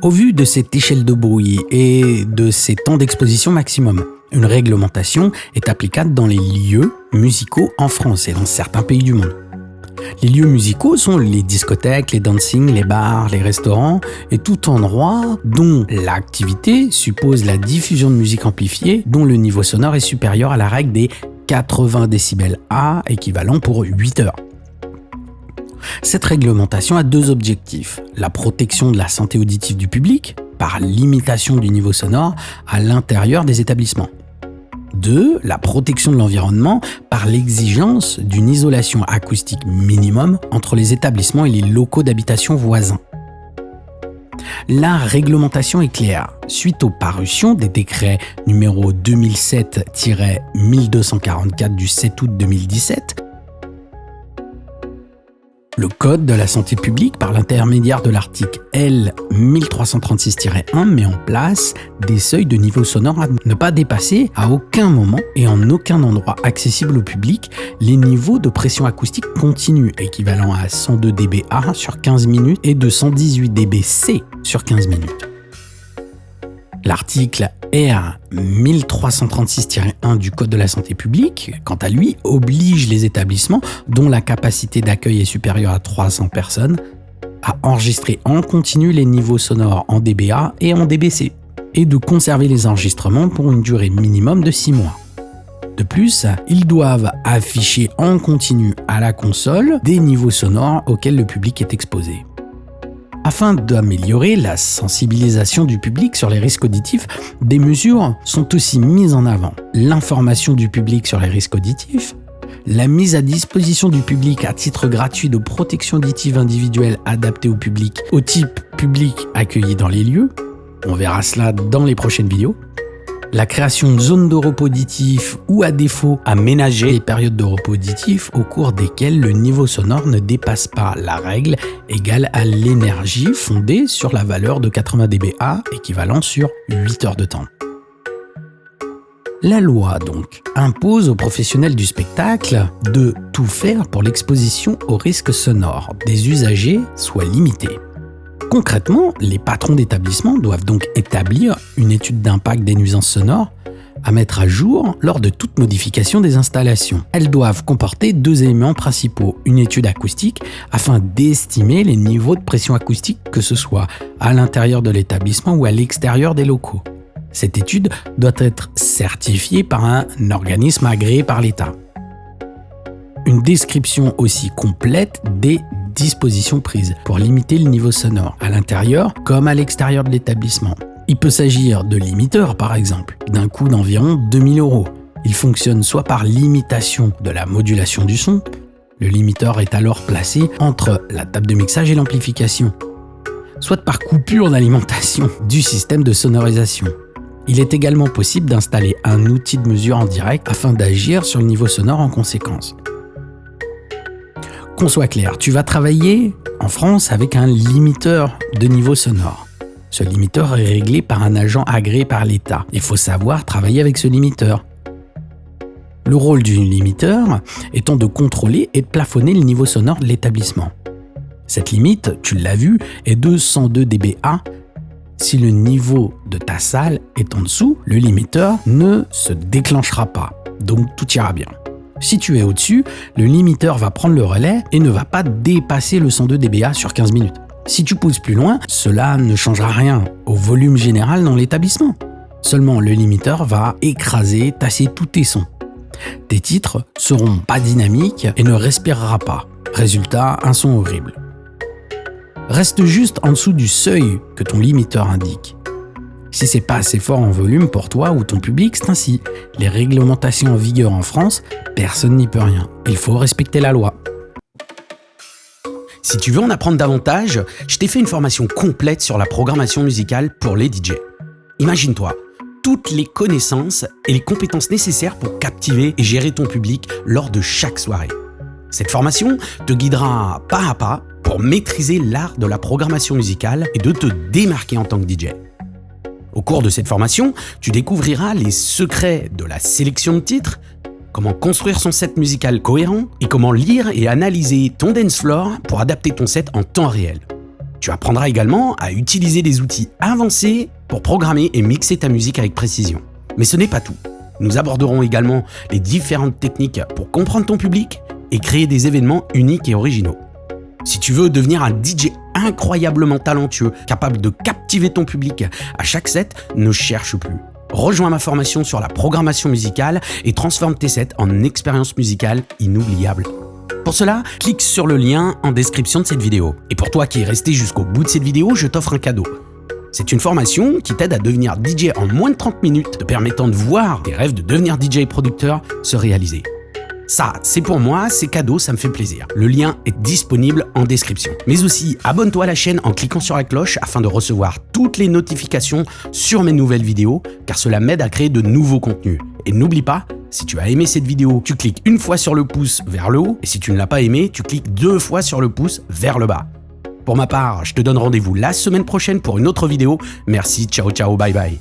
Au vu de cette échelle de bruit et de ces temps d'exposition maximum, une réglementation est applicable dans les lieux musicaux en France et dans certains pays du monde. Les lieux musicaux sont les discothèques, les dancing, les bars, les restaurants et tout endroit dont l'activité suppose la diffusion de musique amplifiée dont le niveau sonore est supérieur à la règle des 80 décibels A, équivalent pour 8 heures. Cette réglementation a deux objectifs: la protection de la santé auditive du public par limitation du niveau sonore à l'intérieur des établissements. 2. La protection de l'environnement par l'exigence d'une isolation acoustique minimum entre les établissements et les locaux d'habitation voisins. La réglementation est claire. Suite aux parutions des décrets numéro 2007-1244 du 7 août 2017, le Code de la santé publique, par l'intermédiaire de l'article L 1336-1, met en place des seuils de niveau sonore à ne pas dépasser à aucun moment et en aucun endroit accessible au public les niveaux de pression acoustique continue, équivalent à 102 dBA sur 15 minutes et de 118 dBc sur 15 minutes. L'article R 1336-1 du Code de la santé publique, quant à lui, oblige les établissements dont la capacité d'accueil est supérieure à 300 personnes à enregistrer en continu les niveaux sonores en dBA et en dBc et de conserver les enregistrements pour une durée minimum de 6 mois. De plus, ils doivent afficher en continu à la console des niveaux sonores auxquels le public est exposé. Afin d'améliorer la sensibilisation du public sur les risques auditifs, des mesures sont aussi mises en avant. L'information du public sur les risques auditifs, la mise à disposition du public à titre gratuit de protection auditive individuelle adaptée au public, au type public accueilli dans les lieux, on verra cela dans les prochaines vidéos, la création de zones de repos auditif ou à défaut aménager les périodes de repos auditif au cours desquelles le niveau sonore ne dépasse pas la règle égale à l'énergie fondée sur la valeur de 80 dBA équivalent sur 8 heures de temps. La loi donc impose aux professionnels du spectacle de tout faire pour l'exposition aux risques sonores des usagers soit limitée. Concrètement, les patrons d'établissement doivent donc établir une étude d'impact des nuisances sonores à mettre à jour lors de toute modification des installations. Elles doivent comporter deux éléments principaux: une étude acoustique afin d'estimer les niveaux de pression acoustique, que ce soit à l'intérieur de l'établissement ou à l'extérieur des locaux. Cette étude doit être certifiée par un organisme agréé par l'État. Une description aussi complète des dispositions prises pour limiter le niveau sonore à l'intérieur comme à l'extérieur de l'établissement. Il peut s'agir de limiteurs par exemple, d'un coût d'environ 2 000 €. Il fonctionne soit par limitation de la modulation du son, le limiteur est alors placé entre la table de mixage et l'amplification, soit par coupure d'alimentation du système de sonorisation. Il est également possible d'installer un outil de mesure en direct afin d'agir sur le niveau sonore en conséquence. Qu'on soit clair, tu vas travailler en France avec un limiteur de niveau sonore. Ce limiteur est réglé par un agent agréé par l'État. Il faut savoir travailler avec ce limiteur. Le rôle du limiteur étant de contrôler et de plafonner le niveau sonore de l'établissement. Cette limite, tu l'as vu, est de 102 dBA. Si le niveau de ta salle est en dessous, le limiteur ne se déclenchera pas. Donc tout ira bien. Si tu es au-dessus, le limiteur va prendre le relais et ne va pas dépasser le 102 dBA sur 15 minutes. Si tu pousses plus loin, cela ne changera rien au volume général dans l'établissement. Seulement, le limiteur va écraser, tasser tous tes sons. Tes titres seront pas dynamiques et ne respirera pas. Résultat, un son horrible. Reste juste en dessous du seuil que ton limiteur indique. Si c'est pas assez fort en volume pour toi ou ton public, c'est ainsi. Les réglementations en vigueur en France, personne n'y peut rien. Il faut respecter la loi. Si tu veux en apprendre davantage, je t'ai fait une formation complète sur la programmation musicale pour les DJ. Imagine-toi, toutes les connaissances et les compétences nécessaires pour captiver et gérer ton public lors de chaque soirée. Cette formation te guidera pas à pas pour maîtriser l'art de la programmation musicale et de te démarquer en tant que DJ. Au cours de cette formation, tu découvriras les secrets de la sélection de titres, comment construire son set musical cohérent et comment lire et analyser ton dance floor pour adapter ton set en temps réel. Tu apprendras également à utiliser des outils avancés pour programmer et mixer ta musique avec précision. Mais ce n'est pas tout. Nous aborderons également les différentes techniques pour comprendre ton public et créer des événements uniques et originaux. Si tu veux devenir un DJ incroyablement talentueux, capable de captiver ton public à chaque set, ne cherche plus. Rejoins ma formation sur la programmation musicale et transforme tes sets en expérience musicale inoubliable. Pour cela, clique sur le lien en description de cette vidéo. Et pour toi qui es resté jusqu'au bout de cette vidéo, je t'offre un cadeau. C'est une formation qui t'aide à devenir DJ en moins de 30 minutes, te permettant de voir tes rêves de devenir DJ et producteur se réaliser. Ça, c'est pour moi, c'est cadeau, ça me fait plaisir. Le lien est disponible en description. Mais aussi, abonne-toi à la chaîne en cliquant sur la cloche afin de recevoir toutes les notifications sur mes nouvelles vidéos, car cela m'aide à créer de nouveaux contenus. Et n'oublie pas, si tu as aimé cette vidéo, tu cliques une fois sur le pouce vers le haut, et si tu ne l'as pas aimé, tu cliques 2 fois sur le pouce vers le bas. Pour ma part, je te donne rendez-vous la semaine prochaine pour une autre vidéo. Merci, ciao ciao, bye bye.